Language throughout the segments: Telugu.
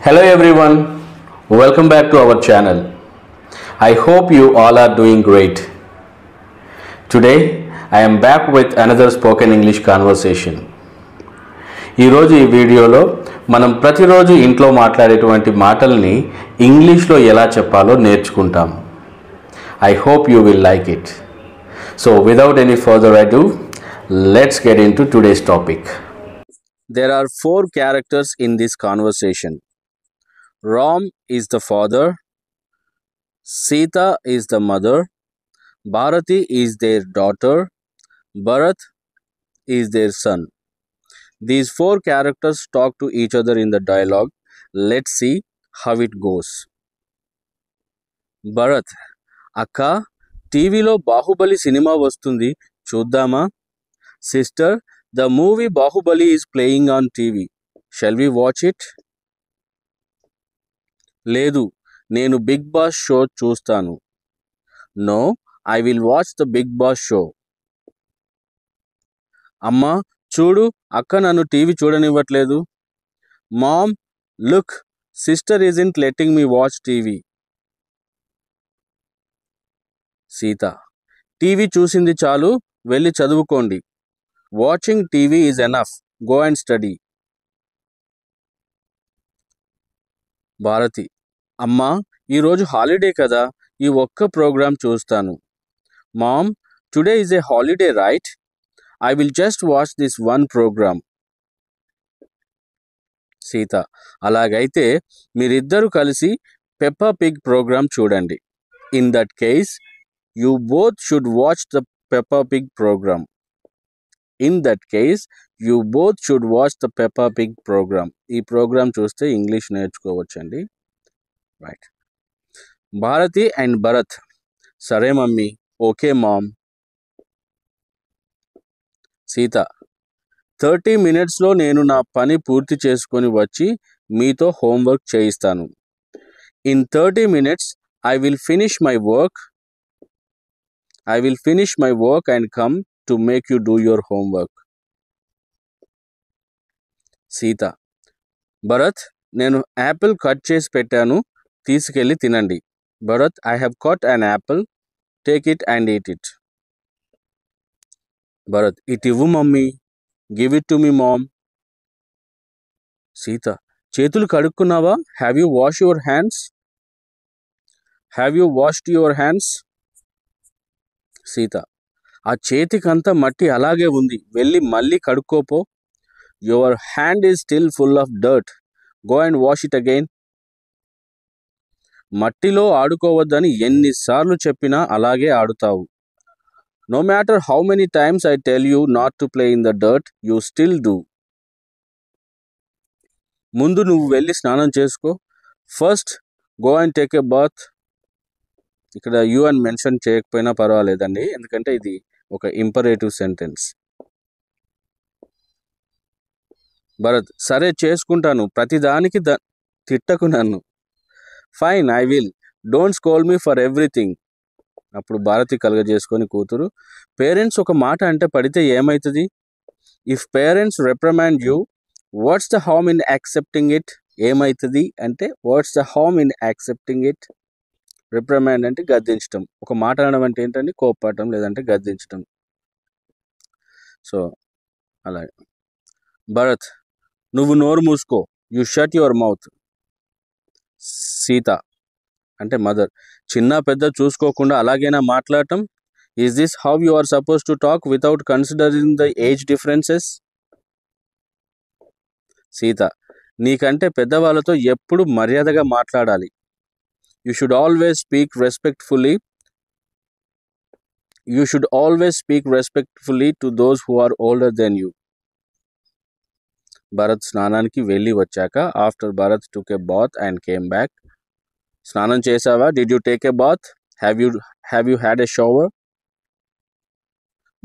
Hello everyone, welcome back to our channel. I hope you all are doing great. Today I am back with another spoken English conversation. ఈరోజు ఈ వీడియోలో మనం ప్రతిరోజు ఇంట్లో మాట్లాడేటువంటి మాటల్ని ఇంగ్లీష్లో ఎలా చెప్పాలో నేర్చుకుంటాం. I hope you will like it. So without any further ado, let's get into today's topic. There are 4 characters in this conversation. Ram is the father, Sita is the mother, Bharati is their daughter, Bharat is their son. These 4 characters talk to each other in the dialogue. Let's see how it goes. Bharat, Akka, టీవీలో బాహుబలి సినిమా వస్తుంది చూద్దామా? Sister, the movie Bahubali is playing on TV. Shall we watch it? లేదు, నేను బిగ్ బాస్ షో చూస్తాను. No, I will watch the Bigg Boss show. అమ్మా చూడు, అక్క నన్ను టీవీ చూడనివ్వట్లేదు. Mom, look, sister isn't letting me watch TV. Sita, TV చూసింది చాలు, వెళ్ళి చదువుకోండి. Watching TV is enough, go and study. Bharati, అమ్మా ఈరోజు హాలిడే కదా, ఈ ఒక్క ప్రోగ్రాం చూస్తాను. Mom, today is a holiday right? I will just watch this one programme. Sita, అలాగైతే మీరిద్దరూ కలిసి పెప్పా పిగ్ ప్రోగ్రాం చూడండి. In that case you both should watch the Peppa pig programme. In that case you both should watch the Peppa pig programme. ఈ ప్రోగ్రాం చూస్తే ఇంగ్లీష్ నేర్చుకోవచ్చండి. రైట్. భారతి అండ్ భరత్, సరే మమ్మీ, ఓకే మామ్. సీత, 30 minutesలో నేను నా పని పూర్తి చేసుకొని వచ్చి మీతో హోంవర్క్ చేయిస్తాను. In 30 minutes I will finish my work. I will finish my work and come to make you do your homework. Sita, Bharat, నేను యాపిల్ కట్ చేసి పెట్టాను, తీసుకెళ్ళి తినండి. Bharat, I have cut an apple, take it and eat it. Bharat, ఇట్ ఇవ్వు mummy, give it to me mom. Sita, చేతులు కడుక్కున్నావా? Have you wash your hands? Have you washed your hands? Sita, ఆ చేతికంతా మట్టి అలాగే ఉంది, వెళ్ళి మళ్ళీ కడుక్కోపో. Your hand is still full of dirt, go and wash it again. మట్టిలో ఆడుకోవద్దని ఎన్నిసార్లు చెప్పినా అలాగే ఆడుతావు. No matter how many times I tell you not to play in the dirt, you still do. ముందు నువ్వు వెళ్ళి స్నానం చేసుకో. First go and take a bath. ఇక్కడ యూ అని మెన్షన్ చేయకపోయినా పర్వాలేదండి, ఎందుకంటే ఇది ఒక ఇంపరేటివ్ సెంటెన్స్. భరత్, సరే చేసుకుంటాను, ప్రతిదానికి తిట్టకు నన్ను. Fine, I will, don't scold me for everything. అప్పుడు భారతి కలుగజేసుకొని కూతురు, పేరెంట్స్ ఒక మాట అంటే పడితే ఏమవుతుంది? If parents reprimand you, what's the harm in accepting it? ఏమవుతుంది అంటే what's the harm in accepting it? Reprimand అంటే గద్దించటం. ఒక మాట అనడం అంటే ఏంటంటే కోప్పడటం, లేదంటే గద్దించటం. సో అలాగే. భరత్, నువ్వు నోరు మూసుకో, you shut your mouth. Sita అంటే మదర్, చిన్న పెద్ద చూసుకోకుండా అలాగైనా మాట్లాడటం? Is this how you are suppose to talk without considering the age differences? Sita, నీకంటే పెద్దవాళ్ళతో ఎప్పుడు మర్యాదగా మాట్లాడాలి. You should always speak respectfully. You should always speak respectfully to those who are older then you. Bharat స్నానానికి వెళ్ళి వచ్చాక, after Bharat took a bath and came back. స్నానం చేసావా? Did you take a bath? Have you had a shower?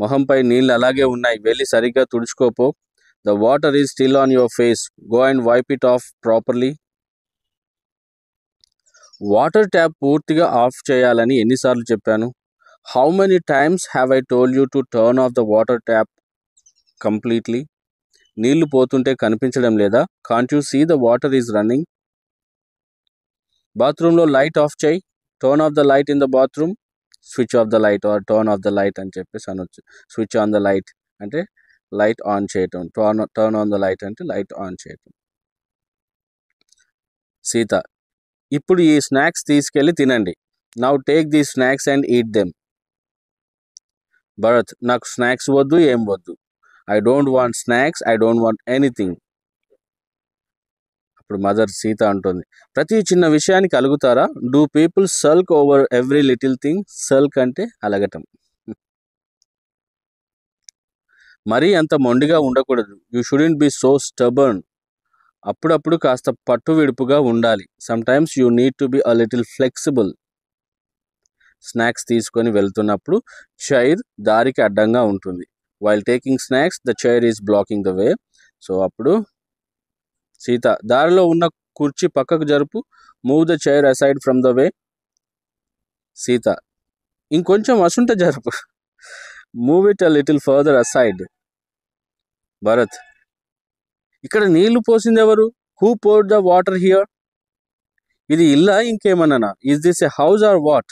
మొహంపై నీళ్ళు అలాగే ఉన్నాయి, వెళ్ళి సరిగ్గా తుడుచుకోపో. The water is still on your face, go and wipe it off properly. Water tap పూర్తిగా ఆఫ్ చేయాలని ఎన్నిసార్లు చెప్పాను? How many times have I told you to turn off the water tap completely? నీళ్లు పోతుంటే కనిపించడం లేదా? Can't you see the water is running? బాత్రూంలో లైట్ ఆఫ్ చేయి, turn off the light in the bathroom, switch off the light or turn off the light అని చెప్పేసి అనొచ్చు. స్విచ్ ఆన్ ద లైట్ అంటే లైట్ ఆన్ చేయటం, టర్న్ ఆన్ ద లైట్ అంటే లైట్ ఆన్ చేయటం. సీత, ఇప్పుడు ఈ స్నాక్స్ తీసుకెళ్ళి తినండి. Now take the snacks and eat them. Bharat, నాకు స్నాక్స్ వద్దు, ఏం వద్దు. I don't want snacks, I don't want anything. అప్పుడు మదర్ సీత అంటుంది, ప్రతి చిన్న విషయానికి అలుగుతారా? Do people sulk over every little thing? Sulk అంటే అలగటం. మరీ అంత మొండిగా ఉండకూడదు. You shouldn't be so stubborn. అప్పుడప్పుడు కాస్త పట్టు విడుపుగా ఉండాలి. Sometimes you need to be a little flexible. Snacks తీసుకొని వెళ్తున్నప్పుడు చైర్ దారికి అడ్డంగా ఉంటుంది. While taking snacks the chair is blocking the way. So అప్పుడు సీత, దారిలో ఉన్న కుర్చీ పక్కకు జరుపు. Move the chair aside from the way. Sita, ఇంకొంచెం అసుంట జరుపు. Move it a little further aside. Bharat, ఇక్కడ నీళ్లు పోసింది ఎవరు? Who poured the water here? ఇది ఇల్లా ఇంకేమన్నా? Is this a house or what?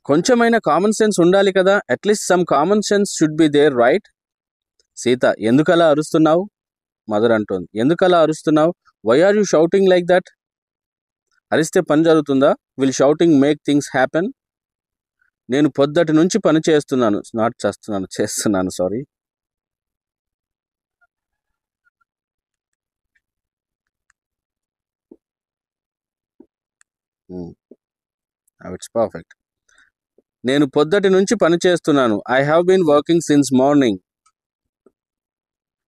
కొంచెమైనా కామన్ సెన్స్ ఉండాలి కదా. At least some common sense should be there, right? Sita, ఎందుకలా అరుస్తున్నావు? మదర్ అంటోంది, ఎందుకలా అరుస్తున్నావు? Why are you shouting like that? అరిస్తే పని జరుగుతుందా? Will shouting make things happen? నేను పొద్దుటి నుంచి పని చేస్తున్నాను, చేస్తున్నాను, సారీ. It's perfect. నేను పొద్దుటి నుంచి పని చేస్తున్నాను. I have been working since morning.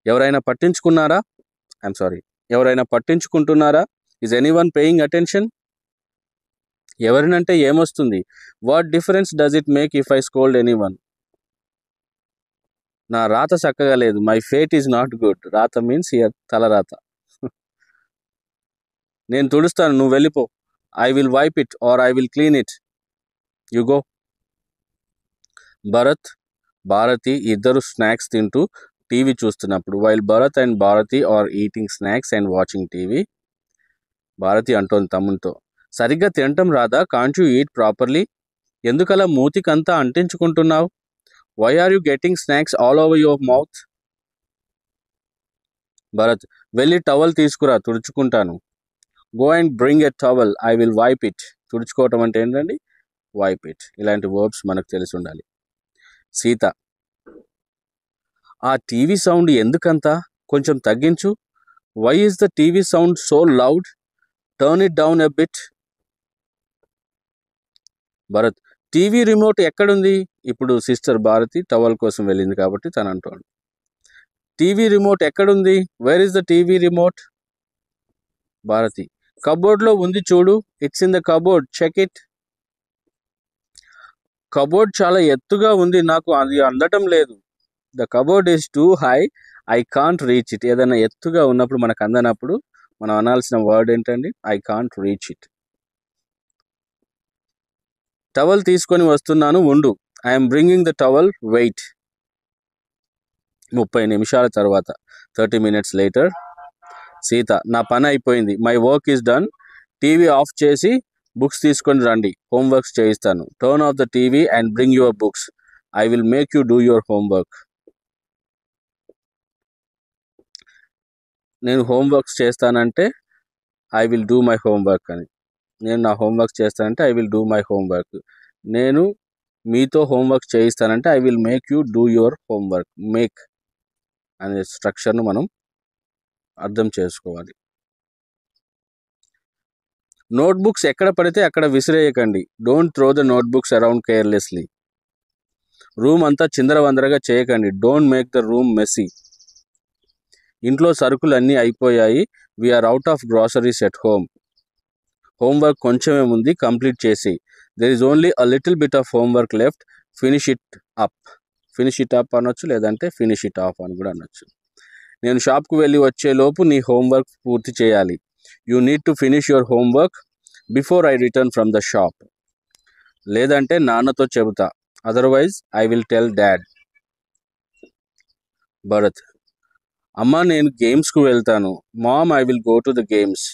ఎవరైనా పట్టించుకున్నారా? ఐఎమ్ సారీ, ఎవరైనా పట్టించుకుంటున్నారా? Is anyone paying attention? ఎవరినంటే ఏమొస్తుంది? What difference does it make if I scold anyone? నా రాత చక్కగా లేదు. My fate is not good. రాత మీన్స్ హియర్ తలరాత. నేను తుడుస్తాను, నువ్వు వెళ్ళిపో. I will wipe it or I will clean it. You go. Bharat, Bharathi ఇద్దరు స్నాక్స్ తింటూ టీవీ చూస్తున్నప్పుడు, while Bharat and Bharati are eating snacks and watching TV, Bharathi అంటోంది తమ్మునితో, సరిగ్గా తినటం రాదా? Can't you eat properly? ఎందుకలా మూతికంతా అంటించుకుంటున్నావు? Why are you getting snacks all over your mouth? Bharat, వెళ్ళి టవల్ తీసుకురా, తుడుచుకుంటాను. Go and bring a towel, I will wipe it. తుడుచుకోవటం అంటే ఏంటండి? Wipe it. ఇలాంటి వర్బ్స్ మనకు తెలిసి ఉండాలి. సీత, ఆ టీవీ సౌండ్ ఎందుకంతా? కొంచెం తగ్గించు. Why is the TV sound so loud? Turn it down a bit. Bharat, TV remote ఎక్కడుంది? ఇప్పుడు సిస్టర్ భారతి టవల్ కోసం వెళ్ళింది కాబట్టి తను అంటాడు, టీవీ రిమోట్ ఎక్కడుంది? Where is the TV remote? Bharathi, కబోర్డ్లో ఉంది చూడు. It's in the cupboard, check it. Cupboard చాలా ఎత్తుగా ఉంది, నాకు అది అందటం లేదు. The cupboard is too high, I can't reach it. ఏదైనా ఎత్తుగా ఉన్నప్పుడు మనకు అందనప్పుడు మనం అనాల్సిన వర్డ్ ఏంటండి? I can't reach it. Towel తీసుకొని వస్తున్నాను, ఉండు. I'm bringing the towel, wait. 30 నిమిషాల తర్వాత, 30 minutes later. సీత, నా పని అయిపోయింది. My work is done. TV off చేసి బుక్స్ తీసుకొని రండి, హోంవర్క్స్ చేయిస్తాను. Turn off the TV and bring your books. I will make you do your homework. నేను హోంవర్క్స్ చేస్తానంటే I will do my homework అని. నేను నా హోంవర్క్ చేస్తానంటే I will do my homework. నేను మీతో హోంవర్క్ చేయిస్తానంటే I will make you do your homework. Make అనే స్ట్రక్చర్ను మనం అర్థం చేసుకోవాలి. నోట్బుక్స్ ఎక్కడ పడితే అక్కడ విసిరేయకండి. Don't throw the notebooks around carelessly. Room అంతా చిందరవందరగా చేయకండి. Don't make the room messy. ఇంట్లో సరుకులు అన్నీ అయిపోయాయి. We're out of groceries at home. Homework కొంచెమే ఉంది, కంప్లీట్ చేసి. There is only a little bit of homework left, finish it up. Finish it up అనొచ్చు, లేదంటే ఫినిష్ ఇట్ ఆఫ్ అని కూడా అనొచ్చు. నేను షాప్కు వెళ్ళి వచ్చేలోపు నీ హోంవర్క్ పూర్తి చేయాలి. You need to finish your homework before I return from the shop. లేదంటే నాన్నతో చెబుతా. Otherwise I will tell dad. Bharat, అమ్మా నేను గేమ్స్కు వెళ్తాను. Mom I will go to the games.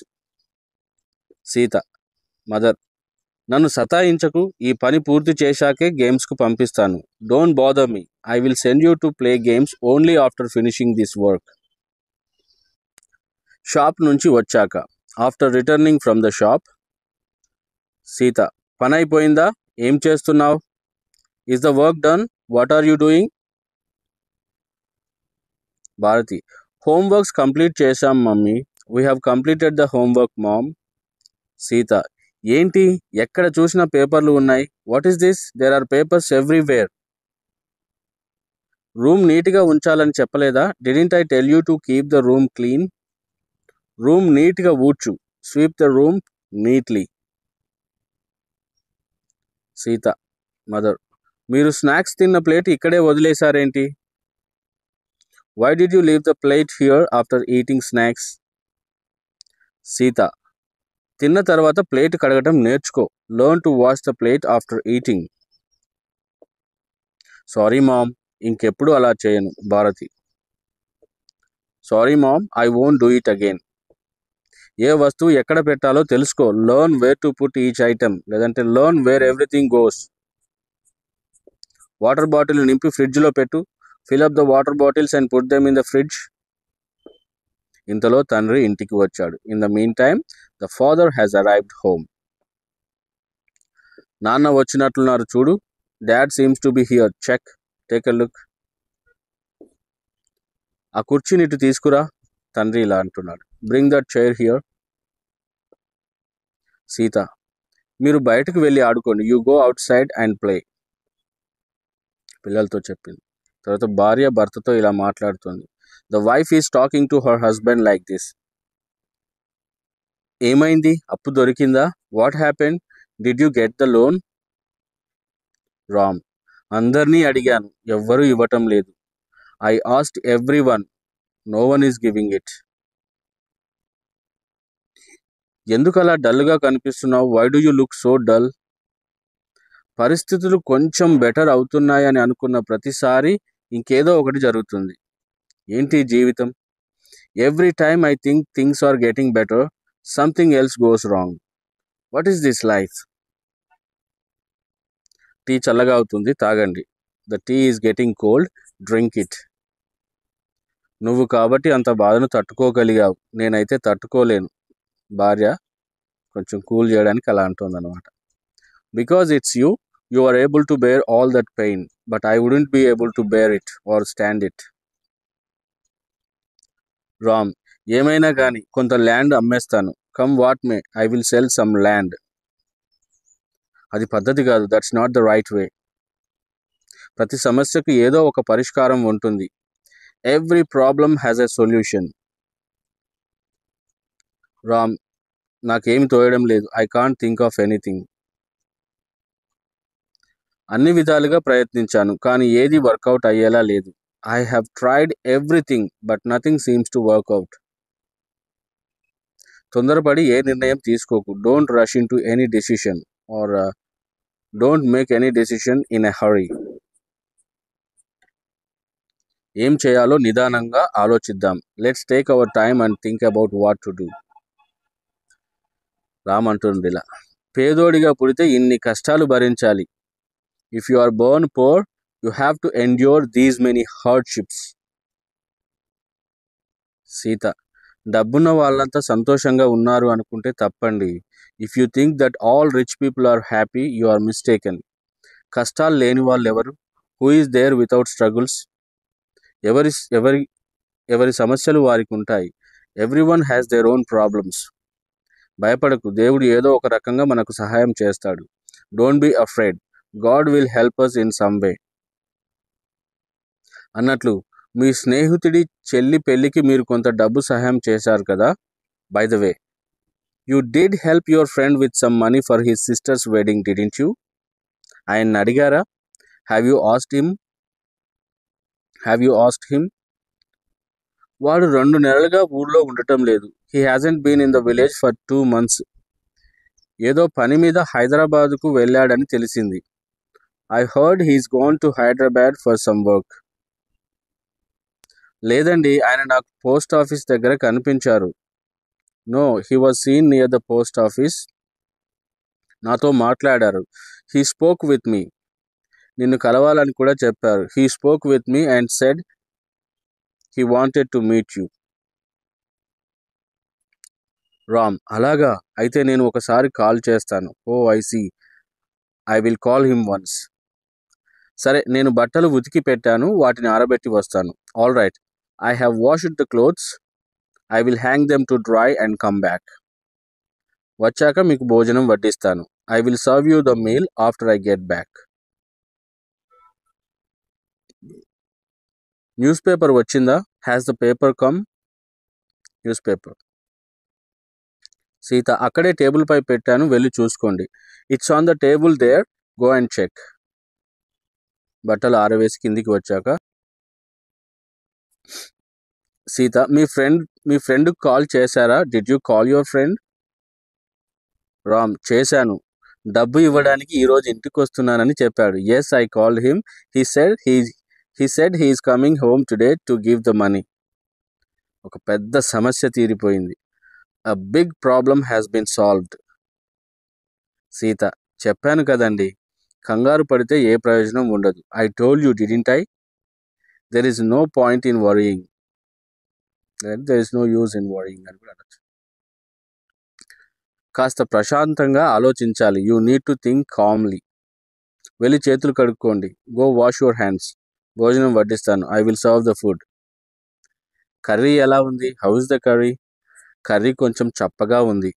Sita mother నన్ను సతాయించకు, ఈ పని పూర్తి చేశాకే గేమ్స్కు పంపిస్తాను. Don't bother me, I will send you to play games only after finishing this work. Shop నుంచి వచ్చాక, after returning from the shop. Sita పని అయిపోయిందా? ఏం చేస్తున్నావు? Is the work done? What are you doing? Bharathi homeworks complete చేశాం mummy. We have completed the homework mom. Sita ఏంటి ఎక్కడ చూసిన పేపర్లు ఉన్నాయి? What is this? There are papers everywhere. Room నీట్గా ఉంచాలని చెప్పలేదా? Didn't I tell you to keep the room clean? Room నీట్గా ఊడ్చు. Sweep the room neatly. Sita mother మీరు స్నాక్స్ తిన్న ప్లేట్ ఇక్కడే వదిలేశారేంటి? Why did you leave the plate here after eating snacks? Sita తిన్న తర్వాత ప్లేట్ కడగటం నేర్చుకో. Learn to wash the plate after eating. Sorry mom, ఇంకెప్పుడు అలా చేయను. Bharathi sorry mom, I won't do it again. ఏ వస్తువు ఎక్కడ పెట్టాలో తెలుసుకో. Learn where to put each item, లేదంటే learn where everything goes. Water bottle నింపి ఫ్రిడ్జ్లో పెట్టు. Fill up the water bottles and put them in the fridge. ఇంతలో తండ్రి ఇంటికి వచ్చాడు. In the mean time the father has arrived home. నాన్న వచ్చినట్లున్నారు చూడు. Dad seems to be here. Check, take a look. ఆ కుర్చీని ఇటు తీసుకురా. తండ్రి ఇలా అంటున్నాడు. Bring that chair here. Sita మీరు బయటకు వెళ్ళి ఆడుకోండి. You go outside and play. పిల్లలతో చెప్పింది. తర్వాత భార్య భర్తతో ఇలా మాట్లాడుతుంది. The wife is talking to her husband like this. ఏమైంది? అప్పు దొరికిందా? What happened? Did you get the loan? Ram అందరినీ అడిగాను, ఎవ్వరూ ఇవ్వటం లేదు. I asked every one, no one is giving it. ఎందుకు అలా డల్గా కనిపిస్తున్నావు? Why do you look so dull? పరిస్థితులు కొంచెం బెటర్ అవుతున్నాయని అనుకున్న ప్రతిసారి ఇంకేదో ఒకటి జరుగుతుంది. ఏంటి జీవితం? Every time I think things are getting better, something else goes wrong. What is this life? Tea చల్లగా అవుతుంది, తాగండి. The tea is getting cold, drink it. నువ్వు కాబట్టి అంత బాధను తట్టుకోగలిగావు, నేనైతే తట్టుకోలేను. భార్య కొంచెం కూల్ చేయడానికి అలా అంటుందన్నమాట. Because it's you, you are able to bear all that pain, but I wouldn't be able to bear it or stand it. Ram ఏమైనా కానీ కొంత ల్యాండ్ అమ్మేస్తాను. Come what may, I will sell some land. అది పద్ధతి కాదు. That's not the right way. ప్రతి సమస్యకు ఏదో ఒక పరిష్కారం ఉంటుంది. Every problem has a solution. Ram నాకేమి తోయడం లేదు. I can't think of anything. అన్ని విధాలుగా ప్రయత్నించాను, కానీ ఏది వర్కౌట్ అయ్యేలా లేదు. I have tried everything but nothing seems to work out. తొందరపడి ఏ నిర్ణయం తీసుకోకు. Don't rush in to any decision or don't make any decision in a hurry. ఏం చేయాలో నిదానంగా ఆలోచిద్దాం. Let's take our time and think about what to do. Ram అంటుంది ఇలా. పేదోడిగా పుడితే ఇన్ని కష్టాలు భరించాలి. If you are born poor, you have to endure these many hardships. Sita డబ్బున్న వాళ్ళంతా సంతోషంగా ఉన్నారు అనుకుంటే తప్పండి. If you think that all rich people are happy, you are mistaken. కష్టాలు లేని వాళ్ళు ఎవరు? Who is there without struggles? ఎవరి ఎవరి ఎవరి సమస్యలు వారికి ఉంటాయి. Every one has their own problems. భయపడకు, దేవుడు ఏదో ఒక రకంగా మనకు సహాయం చేస్తాడు. Don't be afraid, God will help us in some way. అన్నట్లు మీ స్నేహితుడి చెల్లి పెళ్లికి మీరు కొంత డబ్బు సహాయం చేశారు కదా. By the way, you did help your friend with some money for his sister's wedding, didn't you? ఆయన్ని అడిగారా? Have you asked him? వాడు 2 నెలలుగా ఊళ్ళో ఉండటం లేదు. He hasn't been in the village for 2 months. ఏదో పని మీద హైదరాబాద్కు వెళ్ళాడని తెలిసింది. I heard he's gone to Hyderabad for some work. లేదండి, ఆయన నాకు పోస్ట్ ఆఫీస్ దగ్గర కనిపించారు. No, he was seen near the post office. నాతో మాట్లాడారు. He spoke with me. నిన్ను కలవాలని కూడా చెప్పారు. He spoke with me and said he wanted to meet you. Ram, అలాగా, అయితే నేను ఒకసారి కాల్ చేస్తాను. Oh I see, I will call him once. సరే, నేను బట్టలు ఉతికి పెట్టాను, వాటిని ఆరబెట్టి వస్తాను. All right, I have washed the clothes. I will hang them to dry and come back. వచ్చాక మీకు భోజనం వడ్డిస్తాను. I will serve you the meal after I get back. Newspaper వచ్చిందా? Has the paper come? Newspaper. Sita, అక్కడే టేబుల్ పై పెట్టాను, వెళ్ళి చూసుకోండి. It's on the table there, go and check. బట్టలు ఆరవేసి కిందికి వచ్చాక సీత, మీ ఫ్రెండ్ కాల్ చేశారా? Did you call your friend? Ram, చేశాను. డబ్బు ఇవ్వడానికి ఈరోజు ఇంటికి వస్తున్నానని చెప్పాడు. Yes, I called him. He said he is coming home today to give the money. ఒక పెద్ద సమస్య తీరిపోయింది. A big problem has been solved. Sita, చెప్పాను కదండి, కంగారు పడితే ఏ ప్రయోజనం ఉండదు. I told you, didn't I? There is no point in worrying. There is no use in worrying అని కూడా అనొచ్చు. కాస్త ప్రశాంతంగా ఆలోచించాలి. You need to think calmly. వెళ్ళి చేతులు కడుక్కోండి. Go wash your hands. భోజనం వడ్డిస్తాను. I will serve the food. Curry ఎలా ఉంది? How is the curry? Curry కొంచెం చప్పగా ఉంది.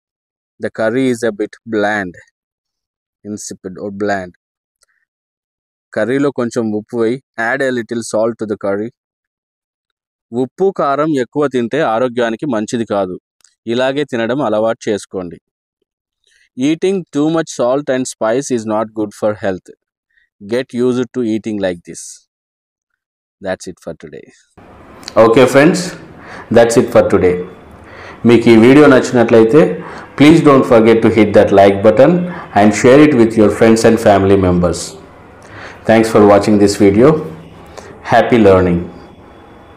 The curry is a bit bland. Insipid or bland. కర్రీలో కొంచెం ఉప్పు వేయి. Add a little salt to the curry. ఉప్పు కారం ఎక్కువ తింటే ఆరోగ్యానికి మంచిది కాదు. ఇలాగే తినడం అలవాటు చేసుకోండి. Eating too much salt and spice is not good for health. Get used to eating like this. That's it for today. Okay friends, that's it for today. మీకు ఈ వీడియో నచ్చినట్లయితే please don't forget to hit that like button and share it with your friends and family members. Thanks for watching this video. Happy learning.